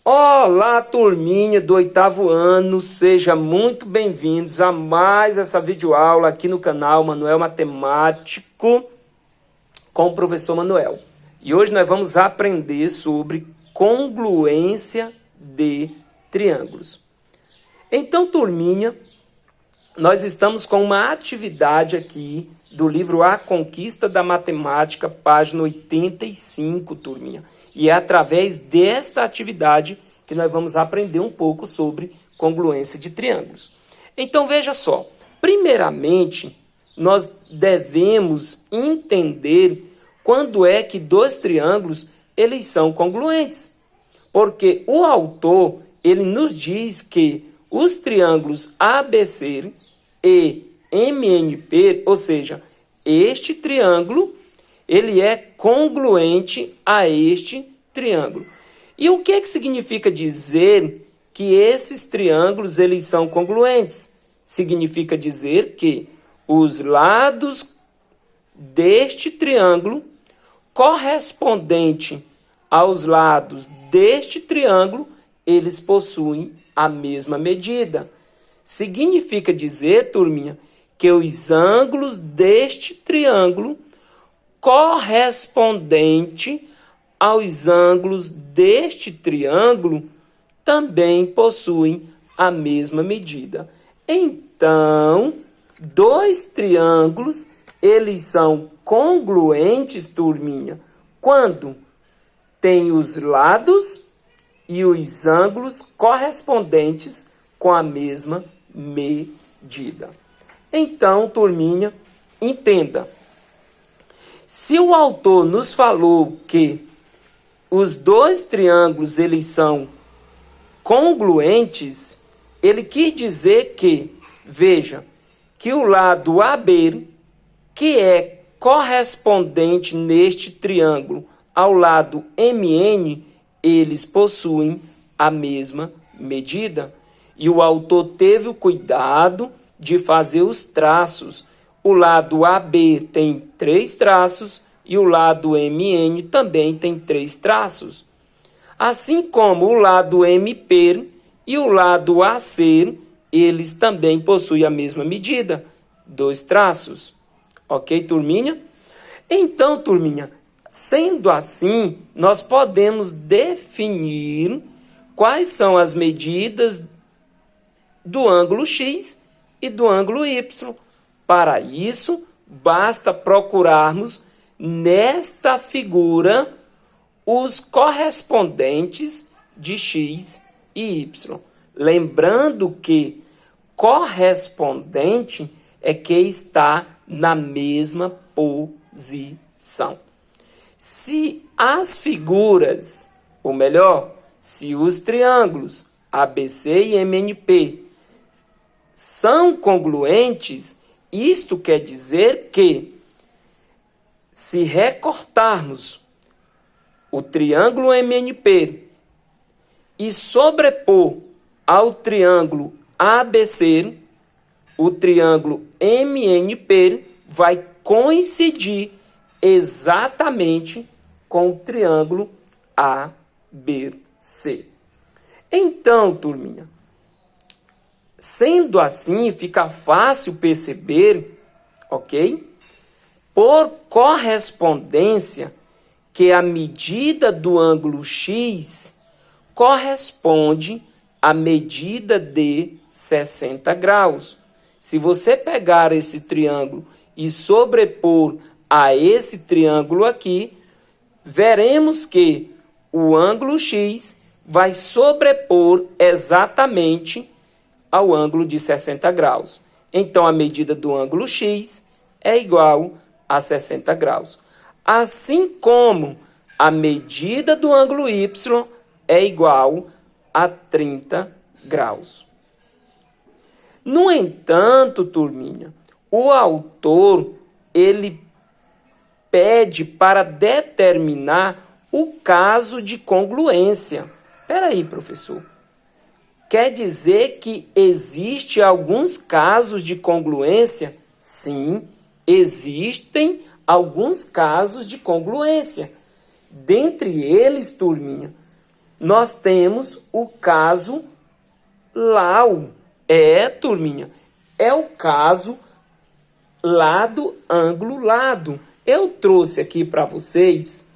Olá, turminha do 8º ano, sejam muito bem-vindos a mais essa videoaula aqui no canal Manuel Matemático com o professor Manuel. E hoje nós vamos aprender sobre congruência de triângulos. Então, turminha, nós estamos com uma atividade aqui do livro A Conquista da Matemática, página 85, turminha. E é através desta atividade que nós vamos aprender um pouco sobre congruência de triângulos. Então, veja só. Primeiramente, nós devemos entender quando é que dois triângulos eles são congruentes. Porque o autor ele nos diz que os triângulos ABC e MNP, ou seja, este triângulo, ele é congruente a este triângulo. E o que significa dizer que esses triângulos eles são congruentes? Significa dizer que os lados deste triângulo correspondente aos lados deste triângulo, eles possuem a mesma medida. Significa dizer, turminha, que os ângulos deste triângulo correspondente aos ângulos deste triângulo também possuem a mesma medida. Então, dois triângulos, eles são congruentes, turminha, quando tem os lados e os ângulos correspondentes com a mesma medida. Então, turminha, entenda. Se o autor nos falou que os dois triângulos eles são congruentes, ele quis dizer que, veja, que o lado AB, que é correspondente neste triângulo ao lado MN, eles possuem a mesma medida. E o autor teve o cuidado de fazer os traços. O lado AB tem 3 traços e o lado MN também tem 3 traços. Assim como o lado MP e o lado AC, eles também possuem a mesma medida, 2 traços. Ok, turminha? Então, turminha, sendo assim, nós podemos definir quais são as medidas do ângulo X e do ângulo Y. Para isso, basta procurarmos nesta figura os correspondentes de X e Y. Lembrando que correspondente é que está na mesma posição. Se as figuras, ou melhor, se os triângulos ABC e MNP são congruentes, isto quer dizer que, se recortarmos o triângulo MNP e sobrepor ao triângulo ABC, o triângulo MNP vai coincidir exatamente com o triângulo ABC. Então, turminha, sendo assim, fica fácil perceber, ok? Por correspondência, que a medida do ângulo X corresponde à medida de 60 graus. Se você pegar esse triângulo e sobrepor a esse triângulo aqui, veremos que o ângulo X vai sobrepor exatamente ao ângulo de 60 graus. Então, a medida do ângulo X é igual a 60 graus. Assim como a medida do ângulo Y é igual a 30 graus. No entanto, turminha, o autor, ele pede para determinar o caso de congruência. Espera aí, professor. Quer dizer que existe alguns casos de congruência? Sim, existem alguns casos de congruência. Dentre eles, turminha, nós temos o caso LAU. Turminha, é o caso lado, ângulo, lado. Eu trouxe aqui para vocês,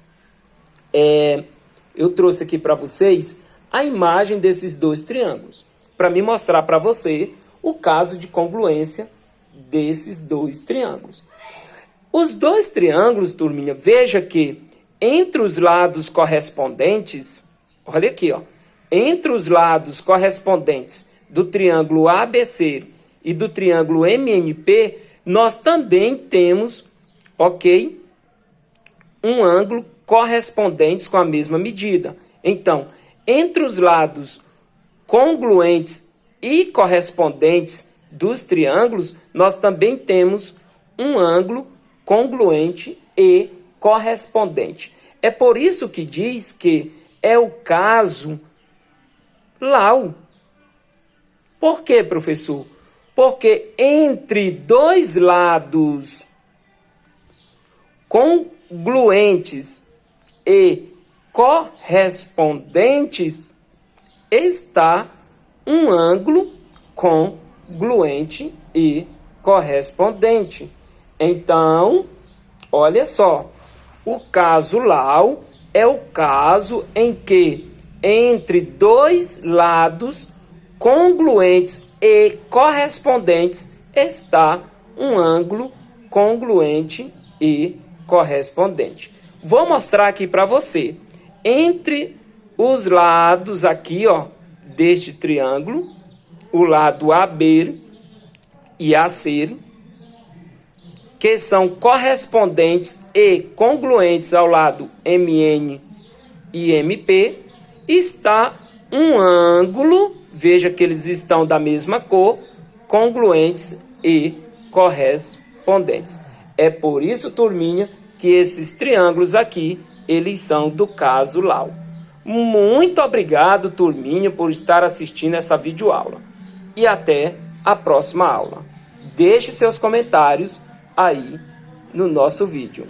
a imagem desses dois triângulos, para me mostrar para você o caso de congruência desses dois triângulos. Os dois triângulos, turminha, veja que entre os lados correspondentes, olha aqui, ó, entre os lados correspondentes do triângulo ABC e do triângulo MNP, nós também temos, ok, um ângulo correspondentes com a mesma medida. Então, entre os lados congruentes e correspondentes dos triângulos, nós também temos um ângulo congruente e correspondente. É por isso que diz que é o caso LAU. Por quê, professor? Porque entre dois lados congruentes e correspondentes está um ângulo congruente e correspondente. Então, olha só, o caso LAU é o caso em que entre dois lados congruentes e correspondentes está um ângulo congruente e correspondente. Vou mostrar aqui para você. Entre os lados aqui, ó, deste triângulo, o lado AB e AC, que são correspondentes e congruentes ao lado MN e MP, está um ângulo, veja que eles estão da mesma cor, congruentes e correspondentes. É por isso, turminha, que esses triângulos aqui, eles são do caso LAU. Muito obrigado, turminha, por estar assistindo essa videoaula. E até a próxima aula. Deixe seus comentários aí no nosso vídeo.